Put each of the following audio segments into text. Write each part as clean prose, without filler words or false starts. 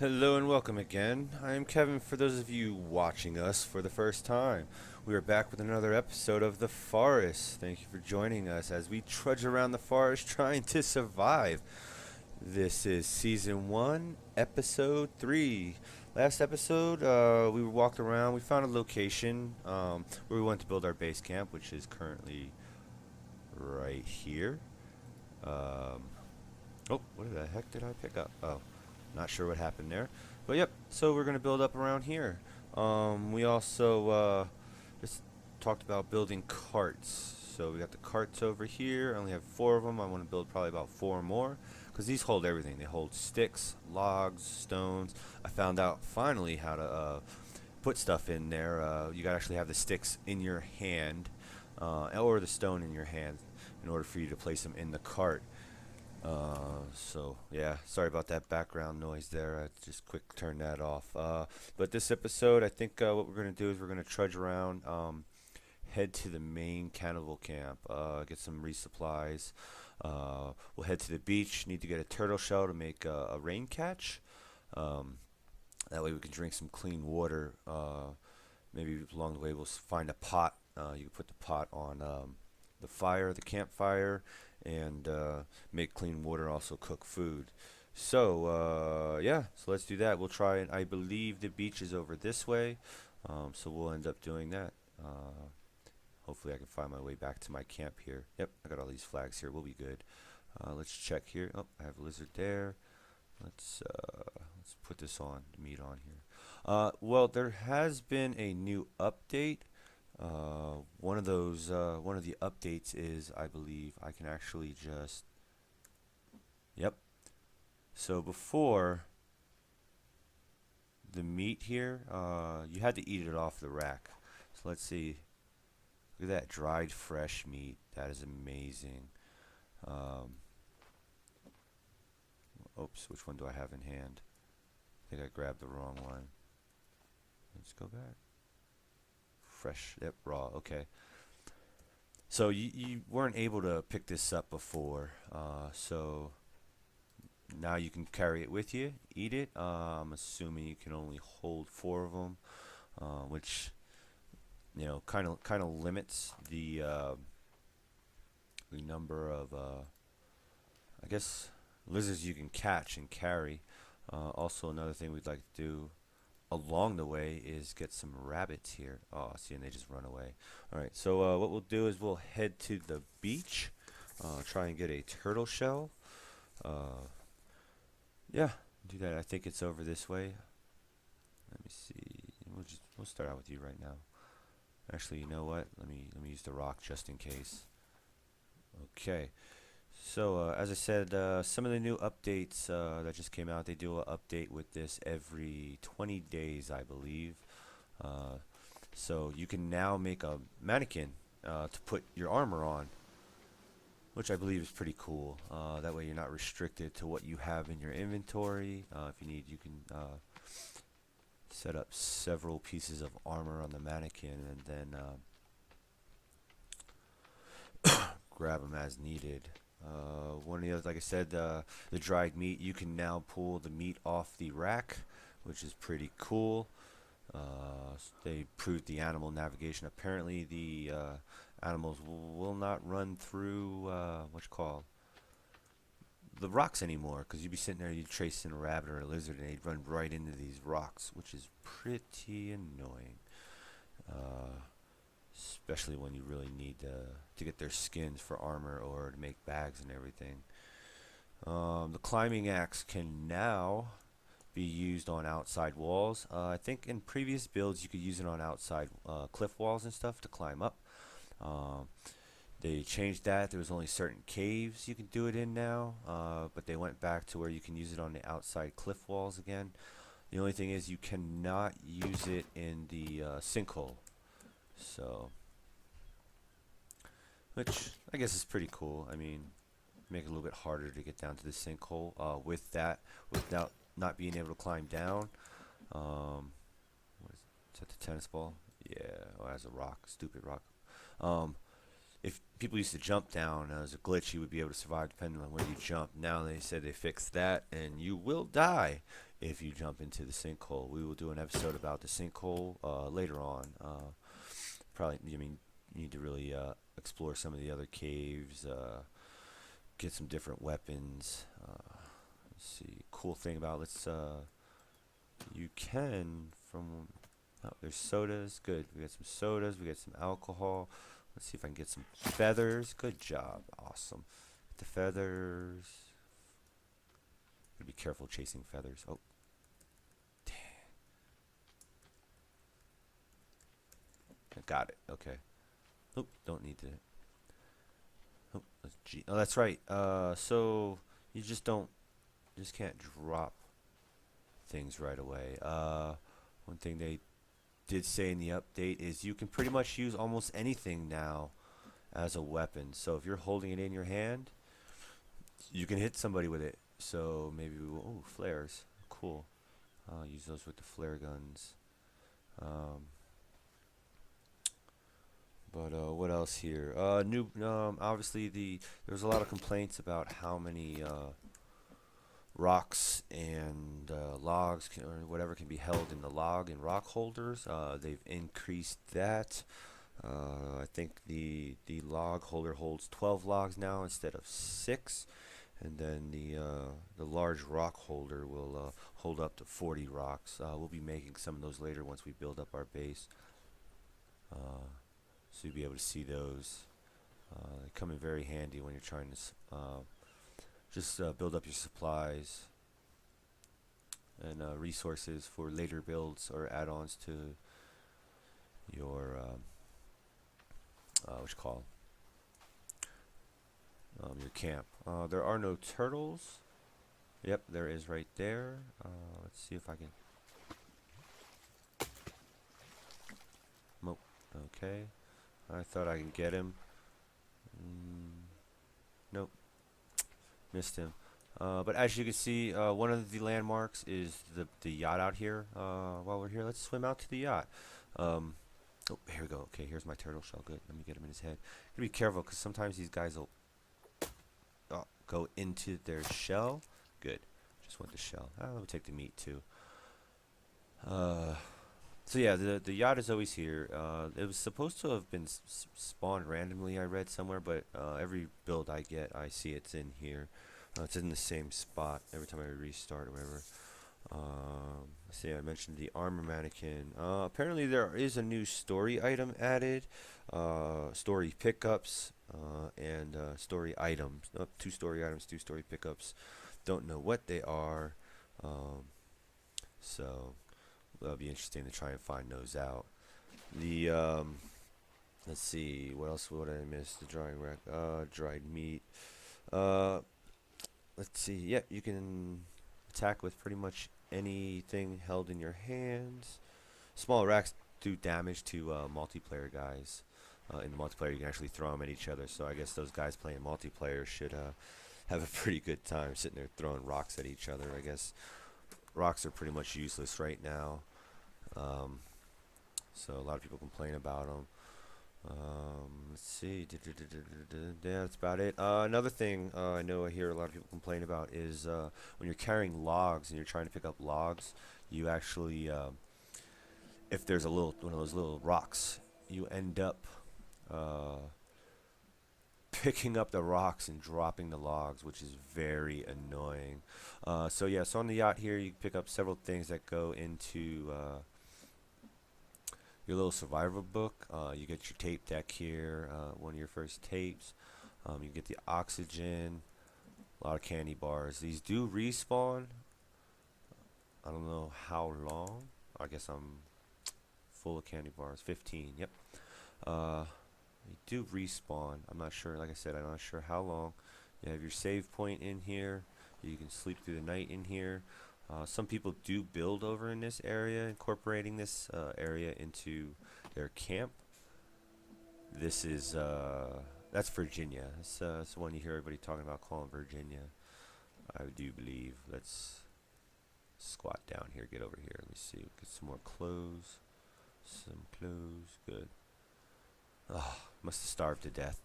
Hello and welcome again. I am Kevin for those of you watching us for the first time. We are back with another episode of The Forest. Thank you for joining us as we trudge around the forest trying to survive. This is Season 1, Episode 3. Last episode, we walked around. We found a location where we wanted to build our base camp, which is currently right here. Um, oh, what the heck did I pick up? Oh. Not sure what happened there. But yep, so we're going to build up around here. We also just talked about building carts. So we got the carts over here. I only have 4 of them. I want to build probably about 4 more. Because these hold everything. They hold sticks, logs, stones. I found out finally how to put stuff in there. You got to actually have the sticks in your hand. Or the stone in your hand in order for you to place them in the cart. So yeah, sorry about that background noise there. I just quick turn that off. But this episode, I think what we're gonna do is we're gonna trudge around, head to the main cannibal camp, get some resupplies. We'll head to the beach. Need to get a turtle shell to make a rain catch. Um, that way we can drink some clean water. Maybe along the way we'll find a pot. You can put the pot on the fire, the campfire, and make clean water, also cook food. So yeah, so let's do that. We'll try it. I believe the beach is over this way, so we'll end up doing that. Hopefully I can find my way back to my camp here. Yep, I got all these flags here. We'll be good. Let's check here. Oh, I have a lizard there. Let's put this on, meat on here. Well, there has been a new update. One of the updates is, I believe, I can actually just, yep. So before, the meat here, you had to eat it off the rack. So let's see. Look at that dried fresh meat. That is amazing. Um, Oops, which one do I have in hand? I think I grabbed the wrong one. Let's go back. Fresh, yep, raw, okay. So you weren't able to pick this up before, so now you can carry it with you, eat it. I'm assuming you can only hold 4 of them, which kind of limits the number of I guess lizards you can catch and carry. Also, another thing we'd like to do along the way is get some rabbits here. Oh, see, and they just run away. All right, so what we'll do is we'll head to the beach, try and get a turtle shell. Yeah, do that. I think it's over this way. Let me see. We'll start out with you right now. Actually, you know what? Let me use the rock just in case. Okay. So, as I said, some of the new updates that just came out, they do an update with this every 20 days, I believe. Uh, so you can now make a mannequin to put your armor on, which I believe is pretty cool. That way you're not restricted to what you have in your inventory. If you need, you can set up several pieces of armor on the mannequin and then grab them as needed. One of the others, like I said, the dried meat, you can now pull the meat off the rack, which is pretty cool. They improved the animal navigation. Apparently, the animals will not run through what you call the rocks anymore, because you'd be sitting there, you'd tracing a rabbit or a lizard, and they'd run right into these rocks, which is pretty annoying. Uh, Especially when you really need to get their skins for armor or to make bags and everything. The climbing axe can now be used on outside walls. I think in previous builds you could use it on outside cliff walls and stuff to climb up. Um, they changed that. There was only certain caves you could do it in now, but they went back to where you can use it on the outside cliff walls again. The only thing is you cannot use it in the sinkhole. So, which I guess is pretty cool. I mean, make it a little bit harder to get down to the sinkhole with that, without not being able to climb down. What is that, the tennis ball? Yeah, oh, as a rock, stupid rock. Um, if people used to jump down as a glitch, you would be able to survive depending on where you jump. Now they said they fixed that, and you will die if you jump into the sinkhole. We will do an episode about the sinkhole later on. Probably, I mean, you need to really explore some of the other caves, get some different weapons. Let's see. Cool thing about you can from. Oh, there's sodas. Good. We got some sodas. We got some alcohol. Let's see if I can get some feathers. Good job. Awesome. The feathers. Be careful chasing feathers. Oh. Dang. I got it. Okay. Oh, don't need to. Oh, that's G. Oh, that's right. So you just can't drop things right away. One thing they did say in the update is you can pretty much use almost anything now as a weapon. So if you're holding it in your hand, you can hit somebody with it. So maybe flares, cool. Use those with the flare guns. But what else here? Obviously there's a lot of complaints about how many rocks and logs or whatever can be held in the log and rock holders. They've increased that. I think the log holder holds 12 logs now instead of 6, and then the large rock holder will hold up to 40 rocks. We'll be making some of those later once we build up our base, so you'll be able to see those. They come in very handy when you're trying to just build up your supplies and resources for later builds or add-ons to your what you call your camp. There are no turtles. Yep, there is right there. Let's see if I can. Nope. Okay. I thought I could get him. Nope. Missed him. But as you can see, one of the landmarks is the yacht out here. While we're here, let's swim out to the yacht. Oh, here we go. Okay, here's my turtle shell. Good. Let me get him in his head. Gotta be careful because sometimes these guys will go into their shell. Good. Just want the shell. Let me take the meat too. So yeah, the yacht is always here. It was supposed to have been spawned randomly, I read somewhere, but every build I get, I see it's in here. It's in the same spot every time I restart or whatever. Let's see, I mentioned the armor mannequin. Apparently there is a new story item added. Story pickups and story items. 2 story items, 2 story pickups. Don't know what they are. So that'll be interesting to try and find those out. The let's see, what else would I miss? The drying rack, dried meat. Let's see. Yeah, you can attack with pretty much anything held in your hands. Small racks do damage to multiplayer guys. In the multiplayer, you can actually throw them at each other. So I guess those guys playing multiplayer should have a pretty good time sitting there throwing rocks at each other. I guess rocks are pretty much useless right now. So a lot of people complain about them. Let's see. Yeah, that's about it. Another thing I hear a lot of people complain about is when you're carrying logs and you're trying to pick up logs, you actually, if there's one of those little rocks, you end up picking up the rocks and dropping the logs, which is very annoying. So on the yacht here, you pick up several things that go into your little survival book. You get your tape deck here, one of your first tapes. You get the oxygen, a lot of candy bars. These do respawn. I don't know how long. I guess I'm full of candy bars. 15. Yep. They do respawn. I'm not sure. Like I said, I'm not sure how long. You have your save point in here. You can sleep through the night in here. Some people do build over in this area, incorporating this area into their camp. This is that's Virginia. That's the one you hear everybody talking about, calling Virginia, I do believe. Let's squat down here, get over here. Let me see. Get some more clothes. Some clothes. Good. Oh, must have starved to death.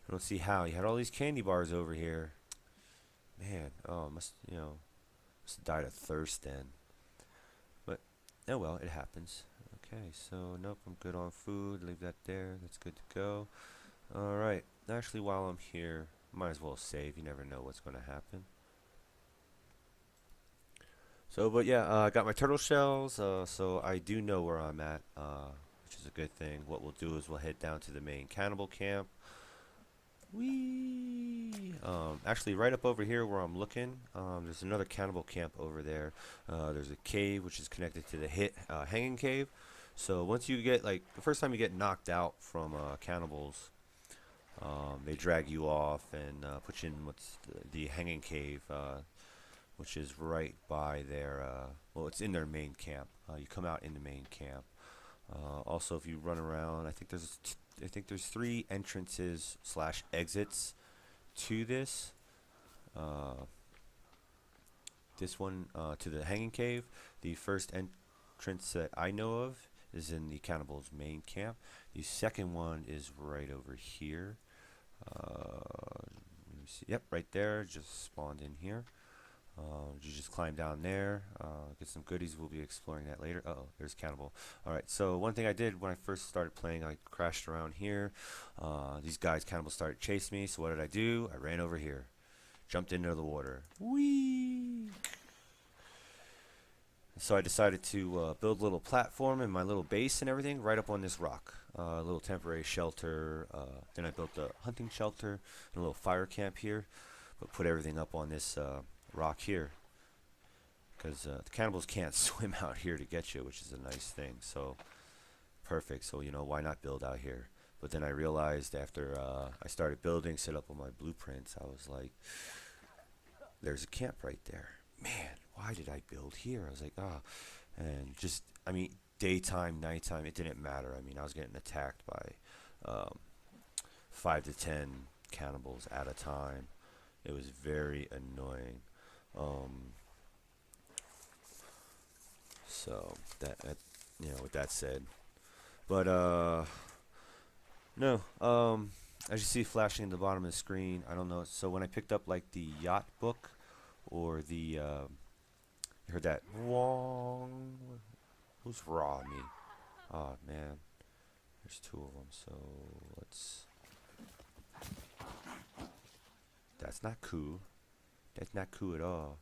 I don't see how. You had all these candy bars over here. Man, Just died of thirst then. But, oh well, it happens. Okay, so nope, I'm good on food. Leave that there. That's good to go. Alright, actually while I'm here, might as well save. You never know what's going to happen. So, but yeah, I got my turtle shells, so I do know where I'm at, which is a good thing. What we'll do is we'll head down to the main cannibal camp. Whee! Actually, right up over here where I'm looking, there's another cannibal camp over there. There's a cave which is connected to the hanging cave. So once you get, like, the first time you get knocked out from cannibals, they drag you off and put you in what's the hanging cave, which is right by their, well, it's in their main camp. You come out in the main camp. Also, if you run around, I think there's 3 entrances / exits to this. This one to the hanging cave. The first entrance that I know of is in the cannibals' main camp. The second one is right over here. Let me see. Yep, right there. Just spawned in here. You just climb down there, get some goodies. We'll be exploring that later. Uh-oh, there's cannibal. Alright, so one thing I did when I first started playing, I crashed around here. These guys, cannibals, started chasing me, so what did I do? I ran over here. Jumped into the water. Whee! So I decided to build a little platform and my little base and everything right up on this rock. A little temporary shelter. Then I built a hunting shelter and a little fire camp here. But put everything up on this rock here, because the cannibals can't swim out here to get you, which is a nice thing. So perfect. So you know, why not build out here? But then I realized after I started building, set up on my blueprints, I was like, there's a camp right there. Man, why did I build here? I was like, and just, I mean, daytime, nighttime, it didn't matter. I mean, I was getting attacked by 5 to 10 cannibals at a time. It was very annoying. So that you know, with that said, but no, as you see flashing at the bottom of the screen, I don't know. So when I picked up like the yacht book or the you heard that wong? Who's raw me? Oh man, there's 2 of them. So let's. That's not cool. That's not cool at all.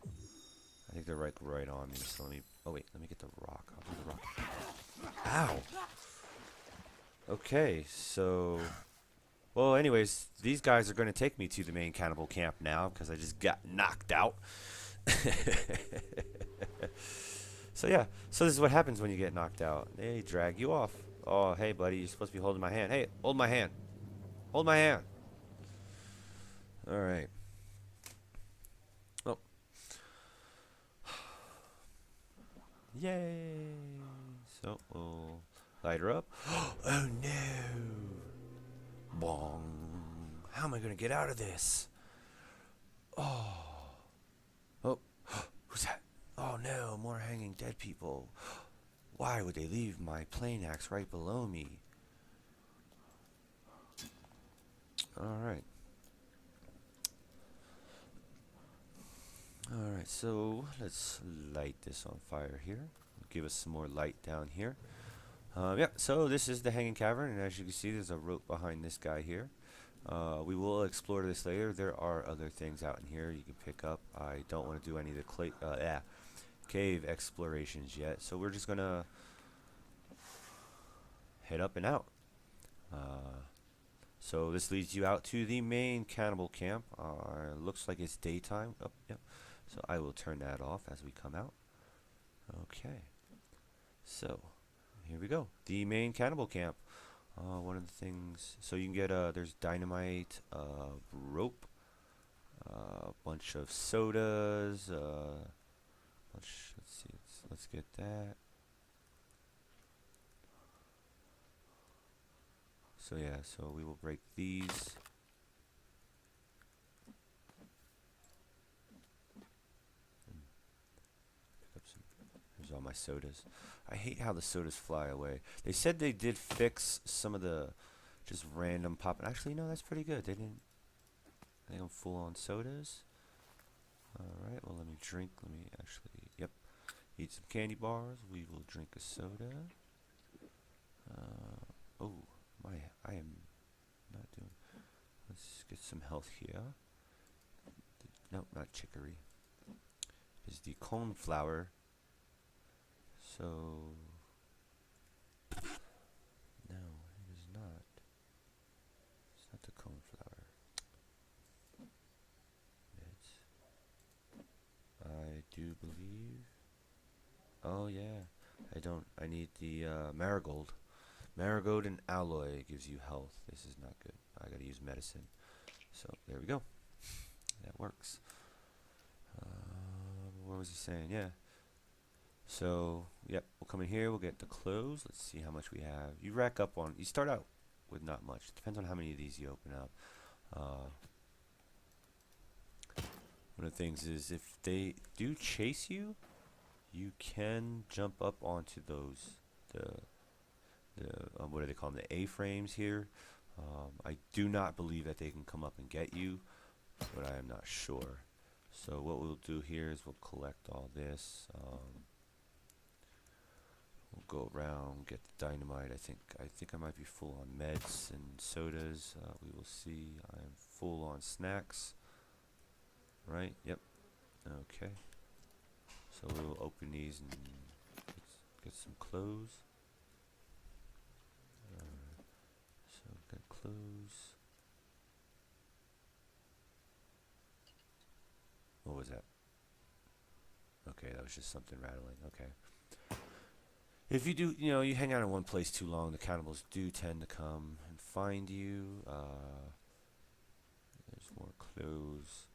I think they're right on me. So let me. Oh wait, let me get the rock. I'll do the rock. Ow. Okay, so. Well, anyways, these guys are going to take me to the main cannibal camp now because I just got knocked out. So yeah, so this is what happens when you get knocked out. They drag you off. Oh, hey buddy, you're supposed to be holding my hand. Hey, hold my hand. Hold my hand. All right. Oh. Yay. So we'll light her up. Oh no. Bong. How am I going to get out of this? Oh. Oh. Who's that? Oh no, more hanging dead people. Why would they leave my plane axe right below me? Alright. Alright, so let's light this on fire here. Give us some more light down here. Yeah, so this is the Hanging Cavern, and as you can see, there's a rope behind this guy here. We will explore this later. There are other things out in here you can pick up. I don't want to do any of the cave explorations yet, so we're just going to head up and out. So this leads you out to the main cannibal camp. Looks like it's daytime. Oh, yep. So I will turn that off as we come out. Okay. So here we go. The main cannibal camp. One of the things. So you can get there's dynamite, rope, a bunch of sodas. Let's see. Let's get that. So yeah, so we will break these. Pick up some. Here's all my sodas. I hate how the sodas fly away. They said they did fix some of the just random pop. Actually, no, that's pretty good. They didn't. I think I'm full on sodas. Alright, well let me drink, yep, eat some candy bars. We will drink a soda. Oh, I am not doing, let's get some health here. No, not chicory. Is the coneflower. So, no, it is not. It's not the coneflower. I do believe. Oh yeah, I need the marigold. Marigold and alloy gives you health. This is not good. I gotta use medicine. So there we go. That works. What was he saying? Yeah. So yep, we'll come in here. We'll get the clothes. Let's see how much we have. You rack up on. You start out with not much. It depends on how many of these you open up. One of the things is if they do chase you, you can jump up onto those what do they call them, the A-frames here. I do not believe that they can come up and get you, but I am not sure. So what we'll do here is we'll collect all this. We'll go around, get the dynamite. I think I might be full on meds and sodas. We will see. I am full on snacks. Right? Yep. Okay. So we will open these and get some clothes. So got clothes. What was that? Okay, that was just something rattling. Okay. If you do, you hang out in one place too long, the cannibals do tend to come and find you. There's more clothes.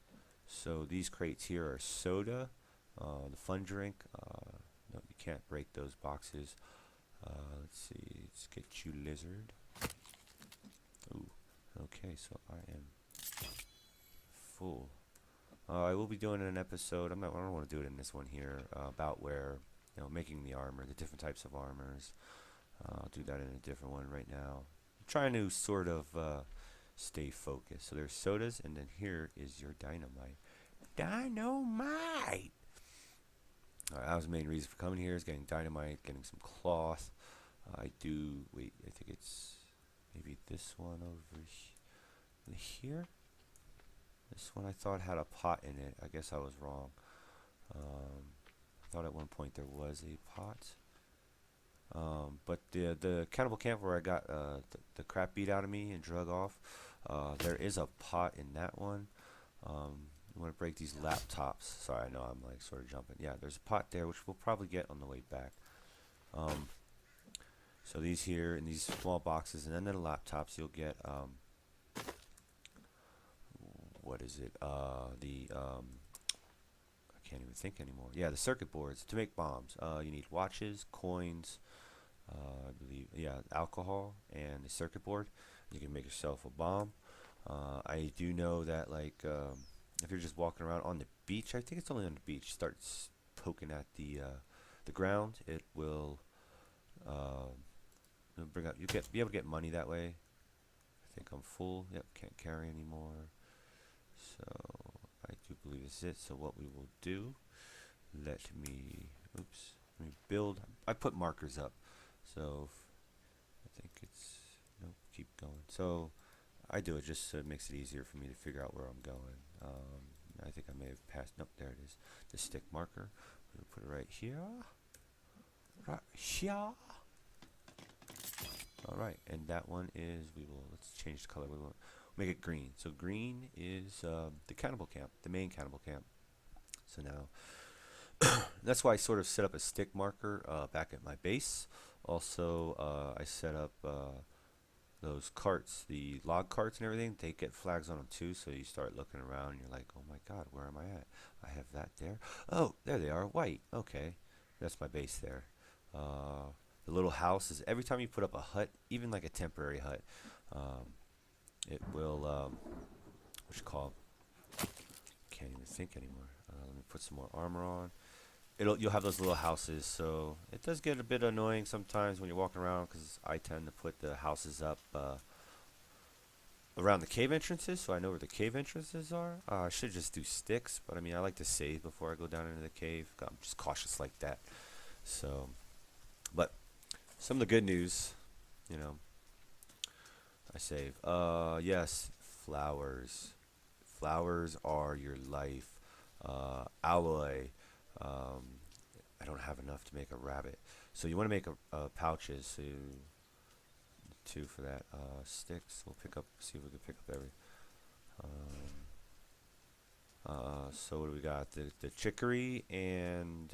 So these crates here are soda, the fun drink. No, you can't break those boxes. Let's see. Let's get you, lizard. Ooh. Okay, so I am full. I will be doing an episode. I don't want to do it in this one here about where making the armor, the different types of armors. I'll do that in a different one right now. I'm trying to sort of stay focused. So there's sodas, and then here is your dynamite. Dynamite! Alright, that was the main reason for coming here, is getting dynamite, getting some cloth. I think it's maybe this one over here. This one I thought had a pot in it. I guess I was wrong. I thought at one point there was a pot. But the cannibal camp where I got the crap beat out of me and drug off, there is a pot in that one. You want to break these laptops. Sorry, I know I'm like sort of jumping. Yeah, there's a pot there, which we'll probably get on the way back. So these here in these small boxes, and then the laptops you'll get. What is it? I can't even think anymore. Yeah, the circuit boards to make bombs. You need watches, coins, I believe, yeah, alcohol, and the circuit board. You can make yourself a bomb. I do know that, like, if you're just walking around on the beach, I think it's only on the beach, starts poking at the ground, it will bring up. Be able to get money that way. I think I'm full. Yep, can't carry anymore. So I do believe this is it. So what we will do, let me build. I put markers up, so I think it's nope. Keep going. So I do it just so it makes it easier for me to figure out where I'm going. I think I may have passed. Nope, there it is. The stick marker. We'll put it right here. Right here. All right, and that one is. Let's change the color. We will make it green. So green is the cannibal camp, the main cannibal camp. So now that's why I sort of set up a stick marker back at my base. Also, I set up those carts, the log carts and everything. They get flags on them too. So you start looking around and you're like, oh my God, where am I at? I have that there. Oh, there they are, white. Okay, that's my base there. The little houses. Every time you put up a hut, even like a temporary hut, it will, what you call, can't even think anymore. Let me put some more armor on. You'll have those little houses, so it does get a bit annoying sometimes when you're walking around, because I tend to put the houses up around the cave entrances, so I know where the cave entrances are. I should just do sticks, but I mean, I like to save before I go down into the cave. I'm just cautious like that. So, but some of the good news, you know, I save. Yes, flowers. Flowers are your life. Alloy. Um, I don't have enough to make a rabbit. So you want to make a pouches. So two for that. Sticks. We'll pick up. See if we can pick up every. So what do we got? The chicory and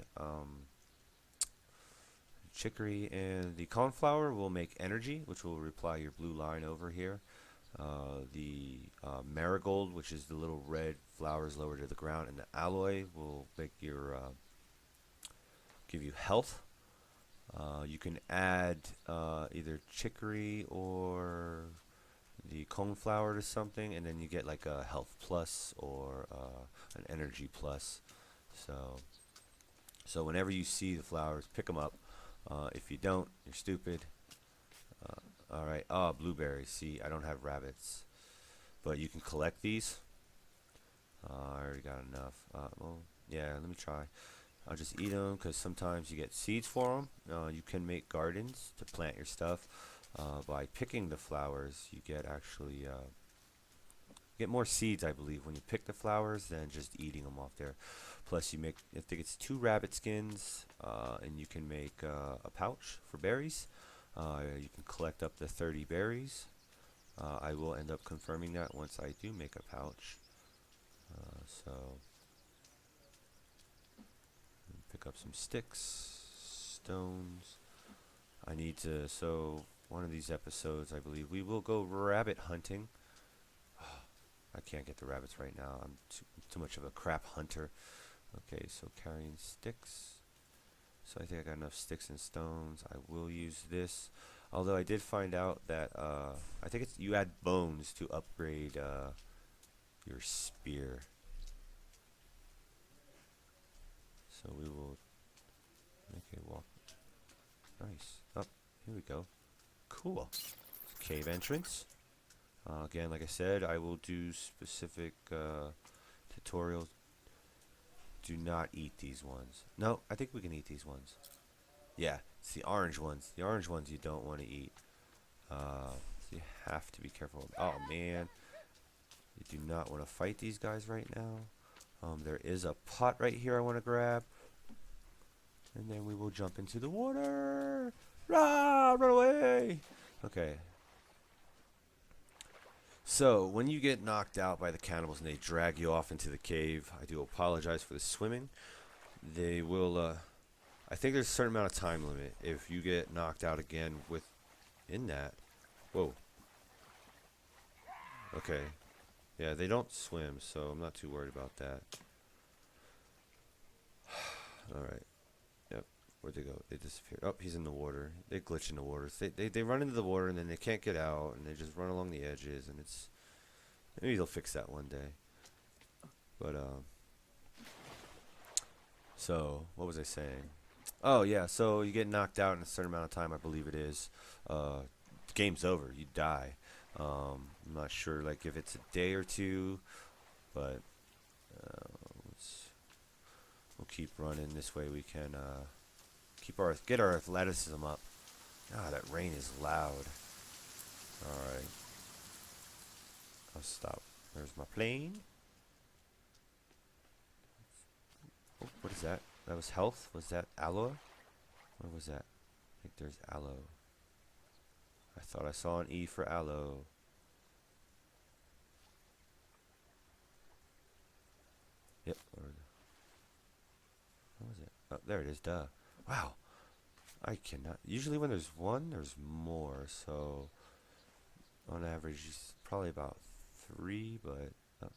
the coneflower will make energy, which will reply your blue line over here. The marigold, which is the little red flowers lower to the ground, and the alloy will make your give you health. You can add either chicory or the coneflower to something, and then you get like a health plus or an energy plus. So whenever you see the flowers, pick them up. If you don't, you're stupid. All right. Oh, blueberries. See, I don't have rabbits, but you can collect these. I already got enough. Well, yeah. Let me try. I'll just eat them because sometimes you get seeds for them. You can make gardens to plant your stuff. By picking the flowers, you get actually get more seeds, I believe, when you pick the flowers than just eating them off there. Plus, you make, I think it's 2 rabbit skins, and you can make a pouch for berries. You can collect up to 30 berries. I will end up confirming that once I do make a pouch. So, pick up some sticks, stones. I need to, so one of these episodes, I believe, we will go rabbit hunting. I can't get the rabbits right now. I'm too much of a crap hunter. Okay, so carrying sticks. So I think I got enough sticks and stones. I will use this. Although I did find out that I think it's you add bones to upgrade your spear. So we will make a walk. Nice. Oh, here we go. Cool. Cave entrance. Again, like I said, I will do specific tutorials. Do not eat these ones. No, I think we can eat these ones. Yeah, it's the orange ones. The orange ones you don't want to eat. So you have to be careful. Oh, man. You do not want to fight these guys right now. There is a pot right here I want to grab. And then we will jump into the water. Rah! Run away! Okay. So, when you get knocked out by the cannibals and they drag you off into the cave, I do apologize for the swimming. They will, I think there's a certain amount of time limit. If you get knocked out again within that. Whoa. Okay. Yeah, they don't swim, so I'm not too worried about that. Alright. Yep. Where'd they go? They disappeared. Oh, he's in the water. They glitch in the water. They run into the water and then they can't get out and they just run along the edges and it's... Maybe they'll fix that one day. But, so, what was I saying? Oh, yeah, so you get knocked out in a certain amount of time, I believe it is. Game's over. You die. I'm not sure, like, if it's a day or two, but we'll keep running. This way we can get our athleticism up. Ah, that rain is loud. Alright. I'll stop. There's my plane. Oh, what is that? That was health? Was that aloe? What was that? I think there's aloe. I thought I saw an E for aloe. Yep. What was it? Oh, there it is. Duh. Wow. I cannot. Usually when there's one, there's more. So, on average, it's probably about 3, but... Oh.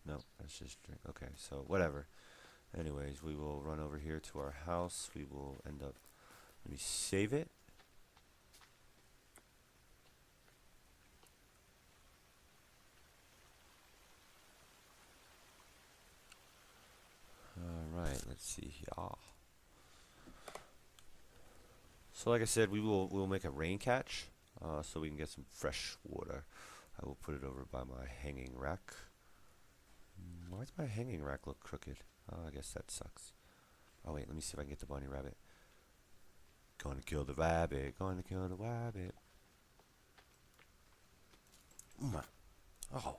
No, that's just drink. Okay, so whatever. Anyways, we will run over here to our house. We will end up... Let me save it. Alright, let's see here. So like I said, we'll make a rain catch. so we can get some fresh water. I will put it over by my hanging rack. Why does my hanging rack look crooked? I guess that sucks. Oh wait, let me see if I can get the bunny rabbit. Going to kill the rabbit. Going to kill the rabbit. Oh.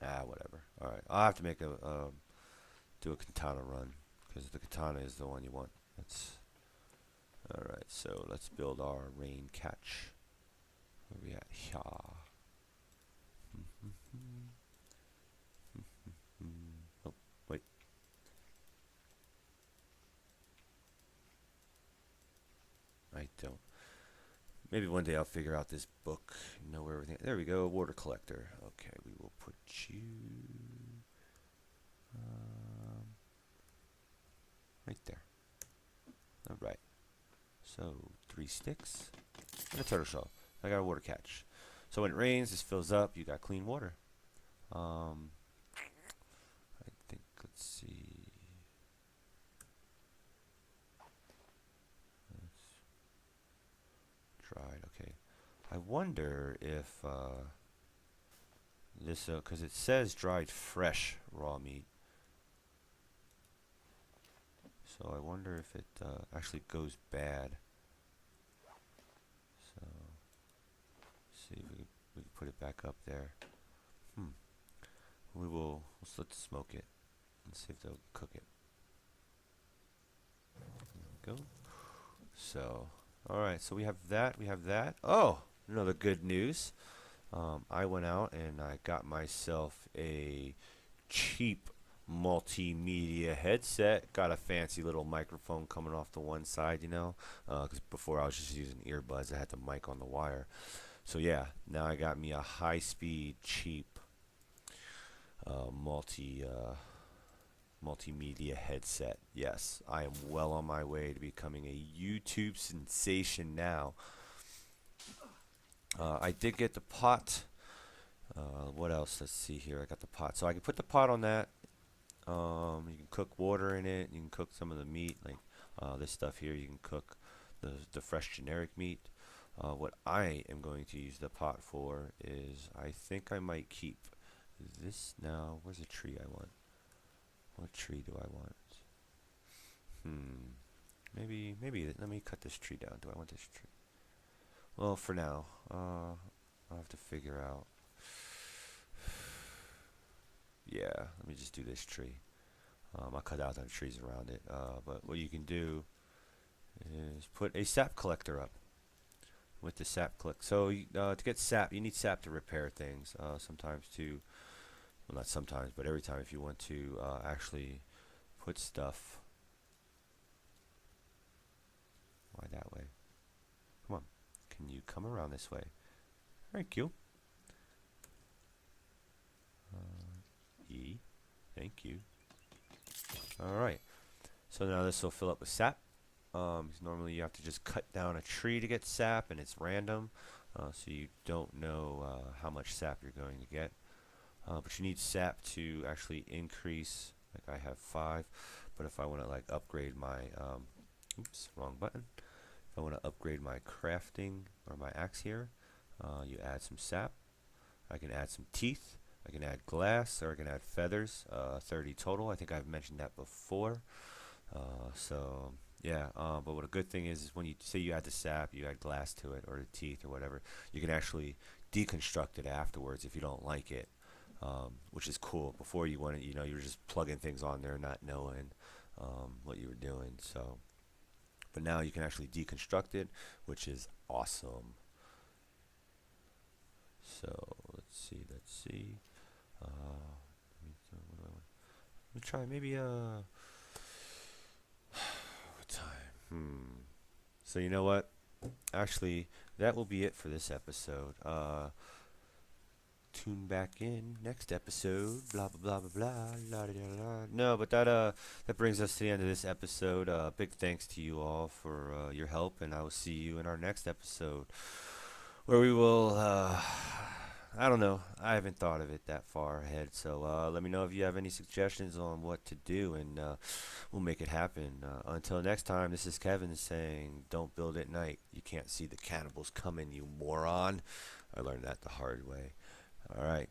Whatever. Alright, I'll have to make do a katana run, because the katana is the one you want. That's alright. So let's build our rain catch. Where we at? Yeah. Oh wait. I don't. Maybe one day I'll figure out this book, know where everything. There we go. Water collector. Okay, we will put you right there. All right. So 3 sticks and a turtle shell. I got a water catch. So when it rains, this fills up. You got clean water. I think. Let's see. Dried. Okay. I wonder if this, because it says dried fresh raw meat. So I wonder if it actually goes bad. So see if we can put it back up there. Let's smoke it and see if they'll cook it. There we go. So alright, so we have that. Oh, another good news. I went out and I got myself a cheap multimedia headset. Got a fancy little microphone coming off the one side, you know, because before I was just using earbuds. I had the mic on the wire. So yeah, now I got me a high-speed, cheap multimedia headset. Yes, I am well on my way to becoming a YouTube sensation now. I did get the pot. What else? Let's see here. I got the pot. So I can put the pot on that. You can cook water in it. You can cook some of the meat, like this stuff here. You can cook the fresh generic meat. What I am going to use the pot for is, I think I might keep this now. Where's the tree I want? What tree do I want? Maybe let me cut this tree down. Do I want this tree? Well, for now, I'll have to figure out. Yeah, let me just do this tree. I'll cut out the trees around it. But what you can do is put a sap collector up with the sap collect. So to get sap, you need sap to repair things. Sometimes to, well, not sometimes, but every time if you want to actually put stuff. Why that way? Come on. Can you come around this way? Thank you. E. Thank you. Alright. So now this will fill up with sap. Normally you have to just cut down a tree to get sap, and it's random. So you don't know how much sap you're going to get. But you need sap to actually increase. Like I have 5. But if I want to like upgrade my, oops, wrong button. If I want to upgrade my crafting or my axe here, you add some sap. I can add some teeth. I can add glass, or I can add feathers. 30 total. I think I've mentioned that before. So yeah. But what a good thing is when you say you add the sap, you add glass to it, or the teeth, or whatever. You can actually deconstruct it afterwards if you don't like it, which is cool. Before you wanted, you were just plugging things on there, not knowing what you were doing. So. But now you can actually deconstruct it, which is awesome. So let's see. Let me try maybe what time? So you know what? Actually, that will be it for this episode. Tune back in next episode. Blah blah blah blah blah. La, da, da, da. No, but that brings us to the end of this episode. Big thanks to you all for your help, and I will see you in our next episode, where we will I don't know. I haven't thought of it that far ahead. So let me know if you have any suggestions on what to do, and we'll make it happen. Until next time, this is Kevin saying, "Don't build at night. You can't see the cannibals coming, you moron." I learned that the hard way. All right.